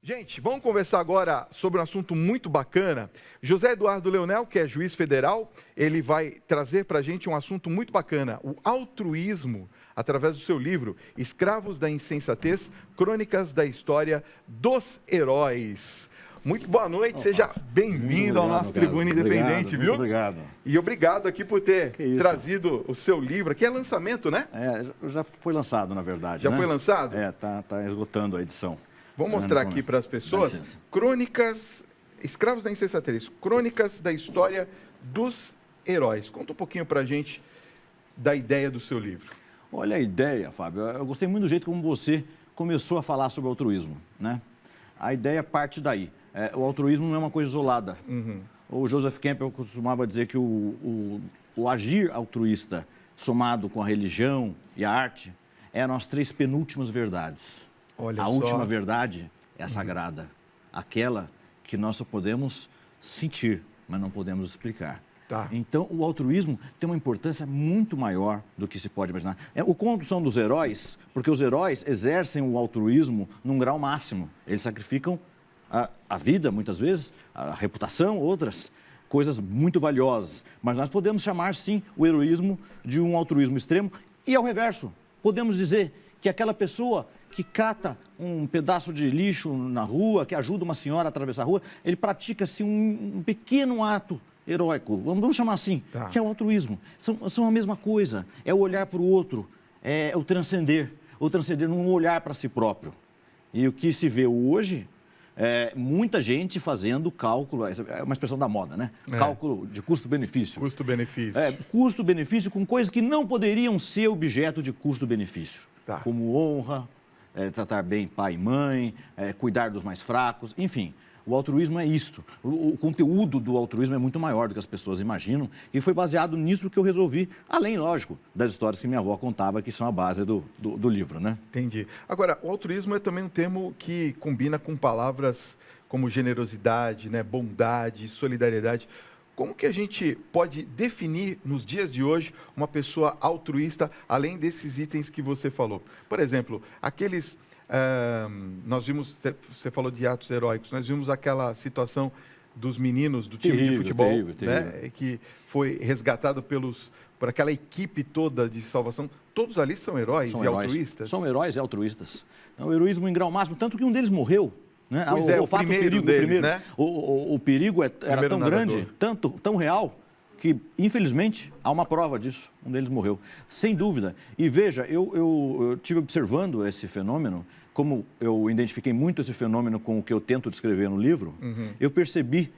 Gente, vamos conversar agora sobre um assunto muito bacana. José Eduardo Leonel, que é juiz federal, ele vai trazer para a gente um assunto muito bacana, o altruísmo, através do seu livro, Escravos da Insensatez, Crônicas da História dos Heróis. Muito boa noite, seja bem-vindo ao nosso Tribuna Independente, obrigado, viu? Muito obrigado. E obrigado aqui por ter trazido o seu livro, aqui é lançamento, né? Já foi lançado, na verdade. Já foi lançado? Tá esgotando a edição. Vou mostrar aqui para as pessoas, Crônicas, Escravos da Insensatez, Crônicas da História dos Heróis. Conta um pouquinho para a gente da ideia do seu livro. Olha a ideia, Fábio. Eu gostei muito do jeito como você começou a falar sobre altruísmo, né? A ideia parte daí. O altruísmo não é uma coisa isolada. O Joseph Campbell costumava dizer que o agir altruísta, somado com a religião e a arte, eram as três penúltimas verdades. Olha a só. última verdade é a sagrada, aquela que nós só podemos sentir, mas não podemos explicar. Tá. Então, o altruísmo tem uma importância muito maior do que se pode imaginar. O conto são dos heróis, porque os heróis exercem o altruísmo num grau máximo. Eles sacrificam a vida, muitas vezes, a reputação, outras coisas muito valiosas. Mas nós podemos chamar, sim, o heroísmo de um altruísmo extremo. E, ao reverso, podemos dizer que aquela pessoa que cata um pedaço de lixo na rua, que ajuda uma senhora a atravessar a rua, ele pratica-se um pequeno ato heróico, vamos chamar assim, que é o altruísmo. São a mesma coisa, é o olhar para o outro, é o transcender num olhar para si próprio. E o que se vê hoje é muita gente fazendo cálculo, é uma expressão da moda, né? Cálculo de custo-benefício. Custo-benefício. Custo-benefício com coisas que não poderiam ser objeto de custo-benefício. Como honra, tratar bem pai e mãe, cuidar dos mais fracos, enfim. O altruísmo é isto. O conteúdo do altruísmo é muito maior do que as pessoas imaginam e foi baseado nisso que eu resolvi, além, lógico, das histórias que minha avó contava, que são a base do livro, né? Entendi. Agora, o altruísmo é também um termo que combina com palavras como generosidade, né, bondade, solidariedade. Como que a gente pode definir, nos dias de hoje, uma pessoa altruísta, além desses itens que você falou? Por exemplo, aqueles... nós vimos, você falou de atos heróicos, nós vimos aquela situação dos meninos do time de futebol, né, que foi resgatado por aquela equipe toda de salvação. Todos ali são heróis e altruístas? São heróis e altruístas. É o heroísmo em grau máximo, tanto que um deles morreu. Né? O primeiro deles, né? O perigo era tão grande, tão real, que, infelizmente, há uma prova disso. Um deles morreu, sem dúvida. E veja, eu estive observando esse fenômeno, como eu identifiquei muito esse fenômeno com o que eu tento descrever no livro, eu percebi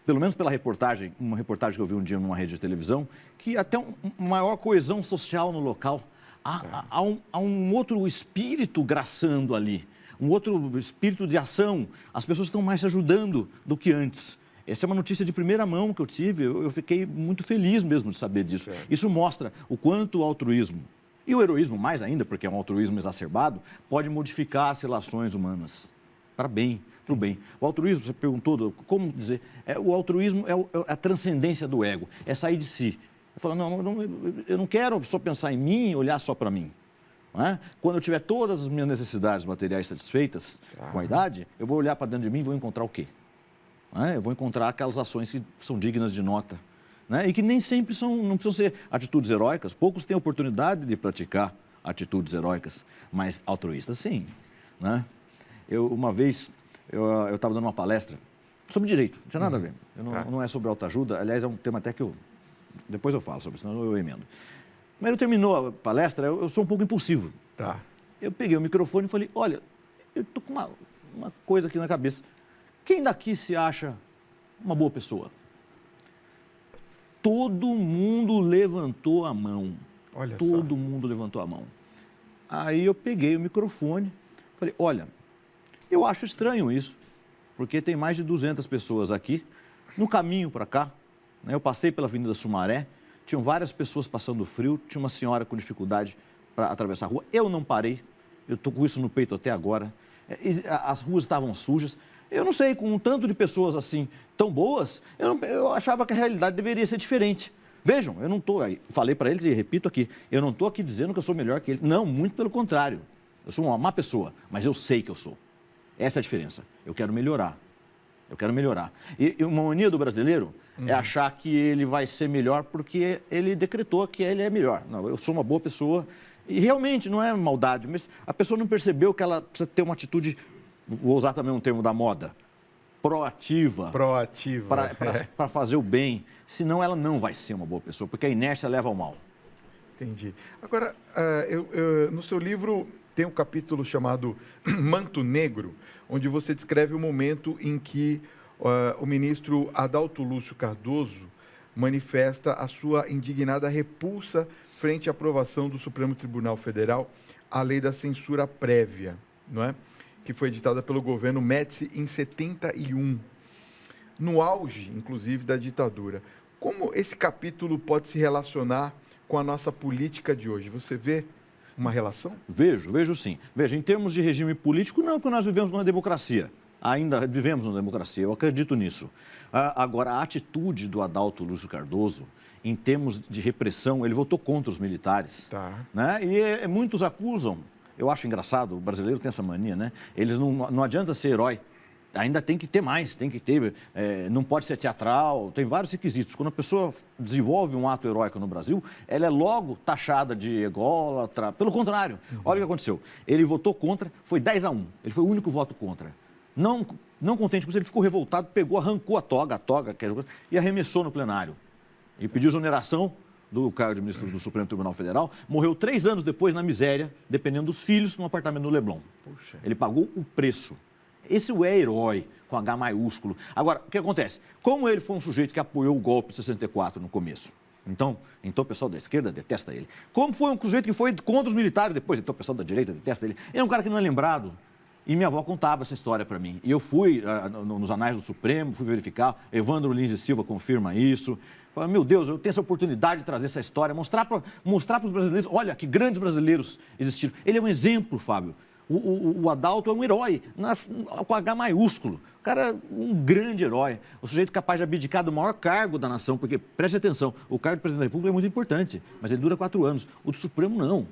pelo menos pela reportagem, uma reportagem que eu vi um dia numa rede de televisão, que até uma maior coesão social no local. Há um outro espírito graçando ali, um outro espírito de ação. As pessoas estão mais se ajudando do que antes. Essa é uma notícia de primeira mão que eu tive, eu fiquei muito feliz mesmo de saber disso. Isso mostra o quanto o altruísmo, e o heroísmo mais ainda, porque é um altruísmo exacerbado, pode modificar as relações humanas para bem, para o bem. O altruísmo, você perguntou, como dizer, o altruísmo é a transcendência do ego, é sair de si. Eu falo, eu não quero só pensar em mim e olhar só para mim. Quando eu tiver todas as minhas necessidades materiais satisfeitas com a idade, eu vou olhar para dentro de mim e vou encontrar o quê? Eu vou encontrar aquelas ações que são dignas de nota, né? E que nem sempre não precisam ser atitudes heróicas. Poucos têm oportunidade de praticar atitudes heróicas, mas altruístas sim, né? Uma vez, eu estava dando uma palestra sobre direito, não tinha nada a ver. Não é sobre autoajuda, aliás, é um tema até que depois eu falo sobre isso, senão eu emendo. Mas ele terminou a palestra, eu sou um pouco impulsivo. Eu peguei o microfone e falei, olha, eu estou com uma coisa aqui na cabeça. Quem daqui se acha uma boa pessoa? Todo mundo levantou a mão. Olha só. Todo mundo levantou a mão. Aí eu peguei o microfone e falei, olha, eu acho estranho isso, porque tem mais de 200 pessoas aqui. No caminho para cá, né, eu passei pela Avenida Sumaré, tinham várias pessoas passando frio, tinha uma senhora com dificuldade para atravessar a rua. Eu não parei, eu estou com isso no peito até agora. As ruas estavam sujas. Eu não sei, com um tanto de pessoas assim, tão boas, eu achava que a realidade deveria ser diferente. Vejam, eu não estou, falei para eles e repito aqui, eu não estou aqui dizendo que eu sou melhor que eles. Não, muito pelo contrário. Eu sou uma má pessoa, mas eu sei que eu sou. Essa é a diferença. Eu quero melhorar. Eu quero melhorar. E uma mania do brasileiro é achar que ele vai ser melhor porque ele decretou que ele é melhor. Não, eu sou uma boa pessoa e realmente não é maldade, mas a pessoa não percebeu que ela precisa ter uma atitude, vou usar também um termo da moda, proativa. Para fazer o bem. Senão ela não vai ser uma boa pessoa, porque a inércia leva ao mal. Entendi. Agora, no seu livro tem um capítulo chamado Manto Negro, onde você descreve o momento em que o ministro Adalto Lúcio Cardoso manifesta a sua indignada repulsa frente à aprovação do Supremo Tribunal Federal à lei da censura prévia, não é? Que foi editada pelo governo Médici em 71, no auge, inclusive, da ditadura. Como esse capítulo pode se relacionar com a nossa política de hoje? Você vê uma relação? Vejo sim. Veja, em termos de regime político, não, porque nós vivemos numa democracia. Ainda vivemos numa democracia, eu acredito nisso. Agora, a atitude do Adalto Lúcio Cardoso, em termos de repressão, ele votou contra os militares. Tá. Né? E muitos acusam, eu acho engraçado, o brasileiro tem essa mania, né? Eles não adianta ser herói. Ainda tem que ter mais, tem que ter, não pode ser teatral, tem vários requisitos. Quando a pessoa desenvolve um ato heróico no Brasil, ela é logo taxada de ególatra. Pelo contrário, olha o que aconteceu. Ele votou contra, foi 10-1, ele foi o único voto contra. Não contente com isso, ele ficou revoltado, arrancou a toga e arremessou no plenário. E pediu exoneração do cargo de ministro do Supremo Tribunal Federal, morreu 3 anos depois na miséria, dependendo dos filhos, num apartamento no Leblon. Puxa. Ele pagou o preço. Esse é herói, com H maiúsculo. Agora, o que acontece? Como ele foi um sujeito que apoiou o golpe de 64 no começo, então o pessoal da esquerda detesta ele. Como foi um sujeito que foi contra os militares depois, então o pessoal da direita detesta ele. Ele é um cara que não é lembrado. E minha avó contava essa história para mim. E eu fui nos anais do Supremo, fui verificar, Evandro Lins e Silva confirma isso. Falei, meu Deus, eu tenho essa oportunidade de trazer essa história, mostrar para os brasileiros, olha, que grandes brasileiros existiram. Ele é um exemplo, Fábio. O Adalto é um herói, com H maiúsculo. O cara é um grande herói. O sujeito capaz de abdicar do maior cargo da nação, porque, preste atenção, o cargo de presidente da República é muito importante, mas ele dura 4 anos. O do Supremo, não.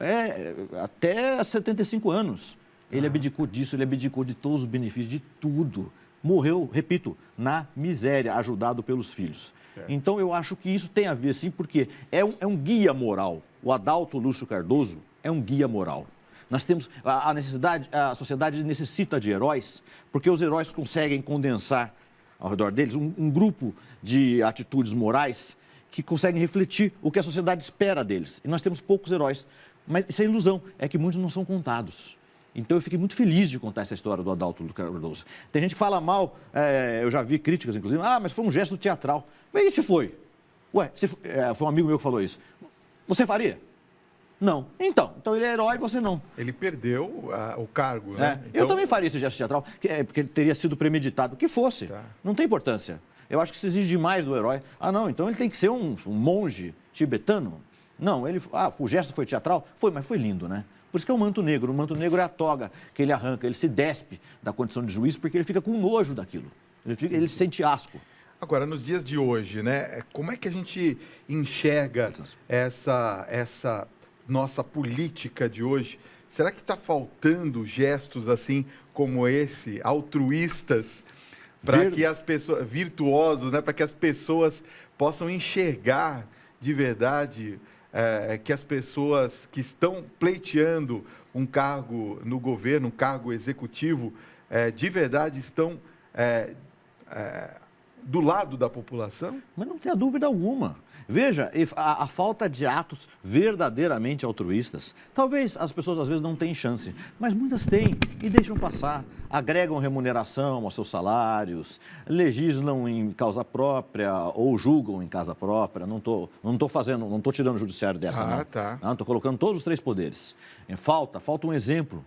É até 75 anos. Ele abdicou disso, ele abdicou de todos os benefícios, de tudo. Morreu, repito, na miséria, ajudado pelos filhos. Certo. Então, eu acho que isso tem a ver, sim, porque é um guia moral. O Adalto Lúcio Cardoso é um guia moral. Nós temos a sociedade necessita de heróis, porque os heróis conseguem condensar ao redor deles um grupo de atitudes morais que conseguem refletir o que a sociedade espera deles. E nós temos poucos heróis, mas isso é ilusão, é que muitos não são contados. Então, eu fiquei muito feliz de contar essa história do Adalto Lúcio Cardoso. Tem gente que fala mal, eu já vi críticas, inclusive, mas foi um gesto teatral. Mas e se foi? Ué, foi um amigo meu que falou isso. Você faria? Não. Então ele é herói e você não. Ele perdeu o cargo, né? Eu também faria esse gesto teatral, porque ele teria sido premeditado. Que fosse. Tá. Não tem importância. Eu acho que se exige demais do herói. Não, então ele tem que ser um monge tibetano. Não, o gesto foi teatral? Foi, mas foi lindo, né? Por isso que é o manto negro. O manto negro é a toga que ele arranca, ele se despe da condição de juiz porque ele fica com nojo daquilo. Ele sente asco. Agora, nos dias de hoje, né? Como é que a gente enxerga essa nossa política de hoje? Será que está faltando gestos assim como esse, altruístas, para que as pessoas, virtuosos, né? Para que as pessoas possam enxergar de verdade que as pessoas que estão pleiteando um cargo no governo, um cargo executivo, de verdade estão do lado da população? Mas não tenha dúvida alguma. Veja, a falta de atos verdadeiramente altruístas, talvez as pessoas às vezes não tenham chance, mas muitas têm e deixam passar. Agregam remuneração aos seus salários, legislam em causa própria ou julgam em causa própria. Não estou tirando o judiciário dessa, não. Tá. Não, estou colocando todos os 3 poderes. Falta um exemplo,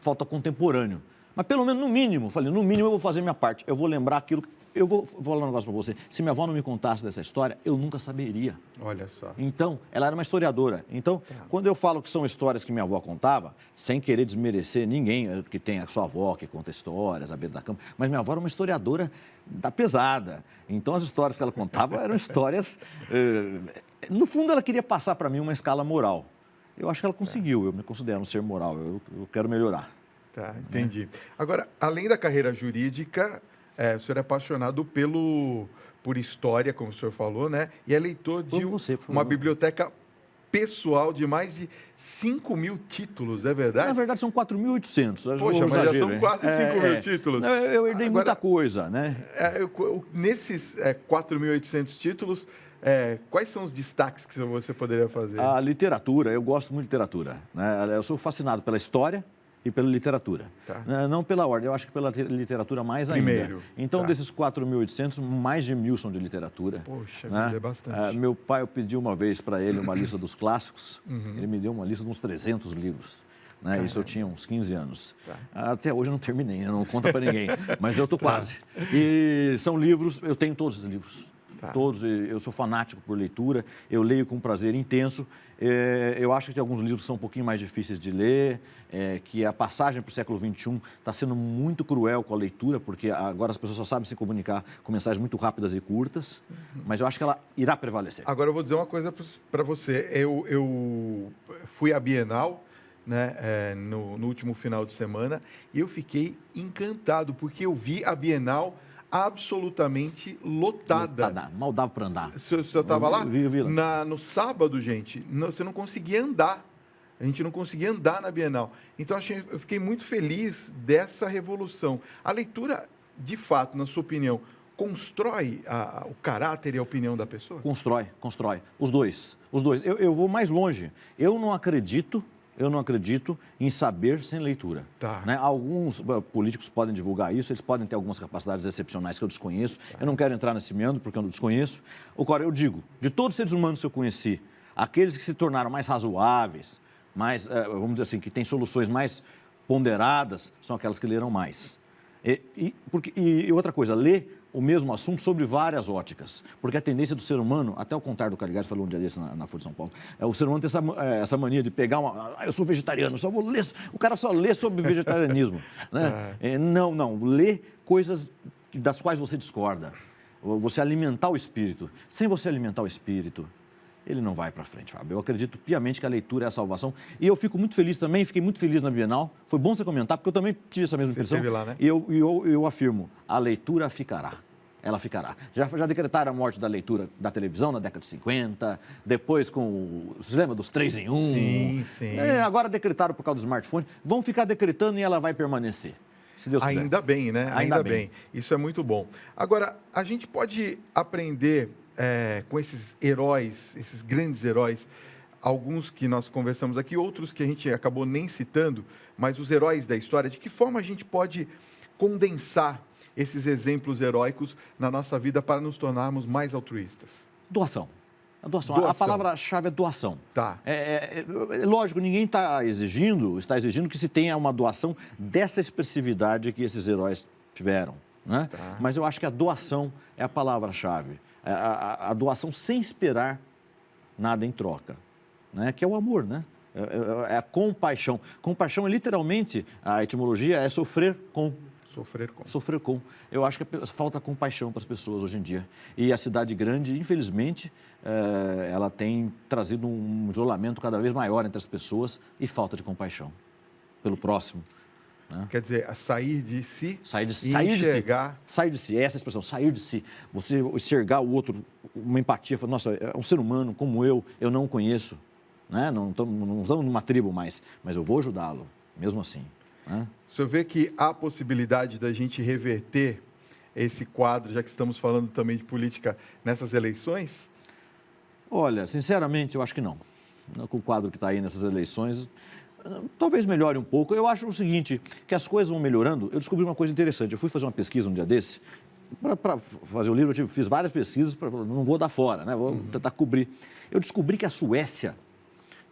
falta contemporâneo. Mas pelo menos, no mínimo eu vou fazer minha parte. Eu vou lembrar aquilo. Eu vou falar um negócio para você. Se minha avó não me contasse dessa história, eu nunca saberia. Olha só. Então, ela era uma historiadora. Então, quando eu falo que são histórias que minha avó contava, sem querer desmerecer ninguém que tem a sua avó que conta histórias à beira da cama, mas minha avó era uma historiadora da pesada. Então, as histórias que ela contava eram histórias... no fundo, ela queria passar para mim uma escala moral. Eu acho que ela conseguiu. Eu me considero um ser moral. Eu quero melhorar. Tá, entendi. Agora, além da carreira jurídica, o senhor é apaixonado por história, como o senhor falou, né? E é leitor de uma biblioteca pessoal de mais de 5.000 títulos, é verdade? Na verdade, são 4.800. Poxa, mas já são quase 5.000 títulos. Eu herdei muita coisa, né? Nesses 4.800 títulos, quais são os destaques que você poderia fazer? A literatura, eu gosto muito de literatura, né? Eu sou fascinado pela história e pela literatura. Tá. Não pela ordem, eu acho que pela literatura mais Primeiro, ainda. Então, desses 4.800, mais de 1.000 são de literatura. Poxa, né? É bastante. Meu pai, eu pedi uma vez para ele uma lista dos clássicos, ele me deu uma lista de uns 300 livros. Né? Isso eu tinha uns 15 anos. Tá. Até hoje eu não terminei, não conta para ninguém, mas eu estou quase. E são livros, eu tenho todos os livros. Tá. Todos, eu sou fanático por leitura, eu leio com prazer intenso. Eu acho que tem alguns livros que são um pouquinho mais difíceis de ler, que a passagem para o século XXI está sendo muito cruel com a leitura, porque agora as pessoas só sabem se comunicar com mensagens muito rápidas e curtas, mas eu acho que ela irá prevalecer. Agora eu vou dizer uma coisa para você. Eu fui à Bienal, né, no último final de semana, e eu fiquei encantado, porque eu vi a Bienal absolutamente lotada. Mal dava para andar. O senhor estava lá? Vi lá. No sábado, gente, você não conseguia andar. A gente não conseguia andar na Bienal. Então, eu fiquei muito feliz dessa revolução. A leitura, de fato, na sua opinião, constrói o caráter e a opinião da pessoa? Constrói. Os dois. Eu vou mais longe. Eu não acredito em saber sem leitura. Tá. Né? Alguns políticos podem divulgar isso, eles podem ter algumas capacidades excepcionais que eu desconheço. Tá. Eu não quero entrar nesse meandro porque eu não desconheço. Agora, eu digo, de todos os seres humanos que eu conheci, aqueles que se tornaram mais razoáveis, mais, vamos dizer assim, que têm soluções mais ponderadas, são aquelas que leram mais. E outra coisa, ler o mesmo assunto sobre várias óticas. Porque a tendência do ser humano, até o contrário do Caligari falou um dia desse na Folha de São Paulo, o ser humano tem essa mania de pegar eu sou vegetariano, só vou ler, o cara só lê sobre vegetarianismo. Né? Não, lê coisas das quais você discorda. Você alimentar o espírito. Sem você alimentar o espírito, ele não vai para frente, Fábio. Eu acredito piamente que a leitura é a salvação. E eu fico muito feliz também, fiquei muito feliz na Bienal. Foi bom você comentar, porque eu também tive essa mesma impressão. Você esteve lá, né? E eu afirmo, a leitura ficará. Ela ficará. Já decretaram a morte da leitura da televisão na década de 50, depois você lembra dos 3 em 1? Sim. Agora decretaram por causa do smartphone. Vão ficar decretando e ela vai permanecer. Se Deus quiser. Ainda bem, né? Ainda bem. Isso é muito bom. Agora, a gente pode aprender com esses heróis, esses grandes heróis, alguns que nós conversamos aqui, outros que a gente acabou nem citando, mas os heróis da história, de que forma a gente pode condensar esses exemplos heróicos na nossa vida para nos tornarmos mais altruístas? Doação. A palavra-chave é doação. Tá. Lógico, ninguém está exigindo que se tenha uma doação dessa expressividade que esses heróis tiveram. Né? Tá. Mas eu acho que a doação é a palavra-chave. A doação sem esperar nada em troca, né? Que é o amor, né? É a compaixão. Compaixão é literalmente, a etimologia é sofrer com. Sofrer com. Eu acho que falta compaixão para as pessoas hoje em dia. E a cidade grande, infelizmente, ela tem trazido um isolamento cada vez maior entre as pessoas e falta de compaixão pelo próximo. Né? Quer dizer, a sair de si enxergar... Sair de si, essa é a expressão, sair de si. Você enxergar o outro, uma empatia, falar, nossa, é um ser humano como eu não o conheço. Né? Não estamos numa tribo mais, mas eu vou ajudá-lo, mesmo assim. Né? O senhor vê que há possibilidade da gente reverter esse quadro, já que estamos falando também de política, nessas eleições? Olha, sinceramente, eu acho que não. Com o quadro que está aí nessas eleições, talvez melhore um pouco. Eu acho o seguinte, que as coisas vão melhorando. Eu descobri uma coisa interessante. Eu fui fazer uma pesquisa um dia desse. Para fazer o livro, eu fiz várias pesquisas, não vou dar fora, né? Vou tentar cobrir. Eu descobri que a Suécia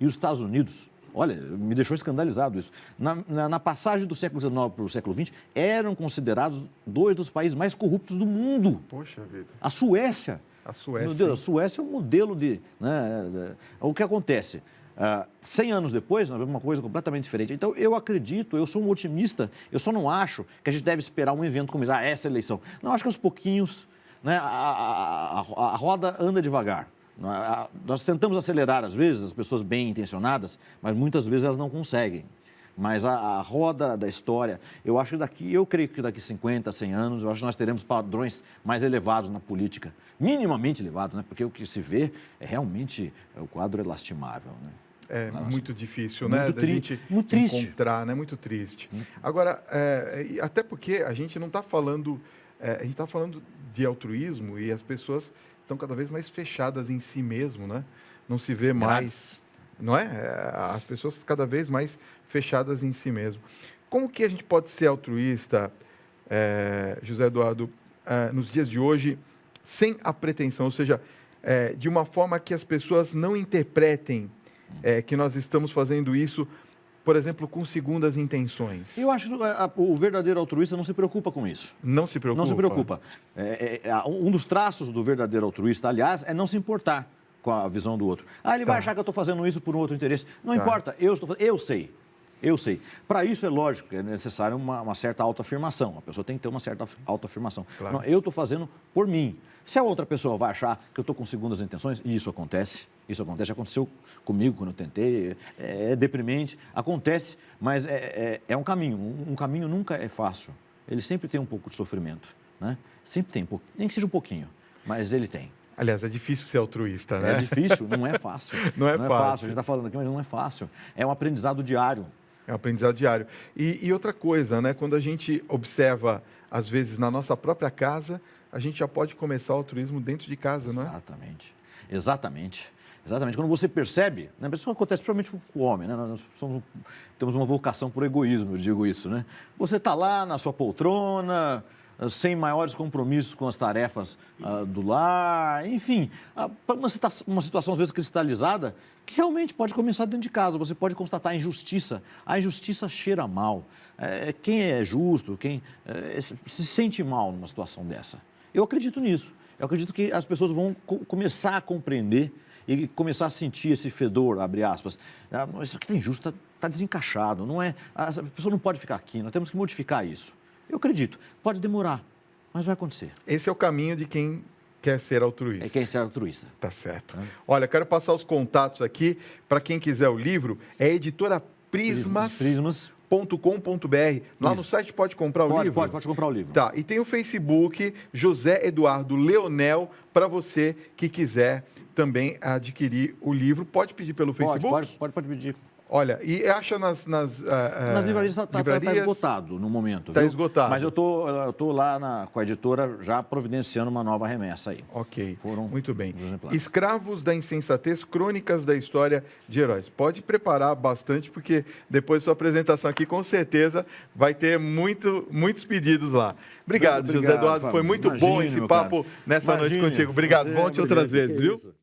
e os Estados Unidos, olha, me deixou escandalizado isso, na passagem do século XIX para o século XX, eram considerados 2 dos países mais corruptos do mundo. Poxa vida. A Suécia. Meu Deus, a Suécia é um modelo de... Né, o que acontece? 100 anos depois, nós vemos uma coisa completamente diferente. Então, eu acredito, eu sou um otimista, eu só não acho que a gente deve esperar um evento como essa eleição. Não, acho que aos pouquinhos, né, a roda anda devagar. Nós tentamos acelerar, às vezes, as pessoas bem intencionadas, mas muitas vezes elas não conseguem. mas a roda da história, eu creio que daqui 50, 100 anos, eu acho que nós teremos padrões mais elevados na política, minimamente elevados, né? Porque o que se vê é realmente, o quadro é lastimável, né? É muito difícil, muito né, da gente muito triste. encontrar, né? Muito triste. Agora, até porque a gente não está falando, a gente está falando de altruísmo e as pessoas estão cada vez mais fechadas em si mesmo, né? Não se vê mais, não é? As pessoas cada vez mais fechadas em si mesmo. Como que a gente pode ser altruísta, José Eduardo, nos dias de hoje, sem a pretensão, ou seja, de uma forma que as pessoas não interpretem que nós estamos fazendo isso, por exemplo, com segundas intenções? Eu acho que o verdadeiro altruísta não se preocupa com isso. Não se preocupa? Não se preocupa. Um dos traços do verdadeiro altruísta, aliás, é não se importar com a visão do outro. Ele vai achar que eu estou fazendo isso por um outro interesse. Não importa, eu sei. Para isso é lógico que é necessário uma certa autoafirmação. A pessoa tem que ter uma certa autoafirmação. Claro. Não, eu estou fazendo por mim. Se a outra pessoa vai achar que eu estou com segundas intenções, e isso acontece, aconteceu comigo quando eu tentei, é deprimente, acontece, mas é um caminho. Um caminho nunca é fácil. Ele sempre tem um pouco de sofrimento, né? Sempre tem, nem que seja um pouquinho, mas ele tem. Aliás, é difícil ser altruísta, né? É difícil, não é fácil. Não é fácil. A gente está falando aqui, mas não é fácil. É um aprendizado diário. É um aprendizado diário. E outra coisa, né? Quando a gente observa, às vezes, na nossa própria casa, a gente já pode começar o altruísmo dentro de casa, não é? Exatamente. Quando você percebe, né? Isso acontece principalmente com o homem, né? Nós temos uma vocação por egoísmo, eu digo isso, né? Você está lá na sua poltrona, sem maiores compromissos com as tarefas do lar, enfim, uma situação às vezes cristalizada que realmente pode começar dentro de casa. Você pode constatar a injustiça. A injustiça cheira mal. Quem é justo, quem se sente mal numa situação dessa. Eu acredito nisso. Eu acredito que as pessoas vão começar a compreender e começar a sentir esse fedor, abre aspas. Isso aqui está injusto, está desencaixado. Não é, a pessoa não pode ficar aqui, nós temos que modificar isso. Eu acredito. Pode demorar, mas vai acontecer. Esse é o caminho de quem quer ser altruísta. Quem ser altruísta. Tá certo. Olha, quero passar os contatos aqui para quem quiser o livro. É editora Prismas.com.br. Lá no site pode comprar o livro? Pode comprar o livro. Tá, e tem o Facebook José Eduardo Leonel para você que quiser também adquirir o livro. Pode pedir pelo Facebook? Pode pedir. Olha, e acha nas livrarias está esgotado no momento. Está esgotado. Mas eu tô lá com a editora já providenciando uma nova remessa aí. Ok, muito bem. Escravos da Insensatez, Crônicas da História de Heróis. Pode preparar bastante, porque depois da sua apresentação aqui, com certeza, vai ter muitos pedidos lá. Obrigado, José Eduardo. Foi muito bom esse papo nessa noite contigo. Obrigado. Volte outras vezes, viu?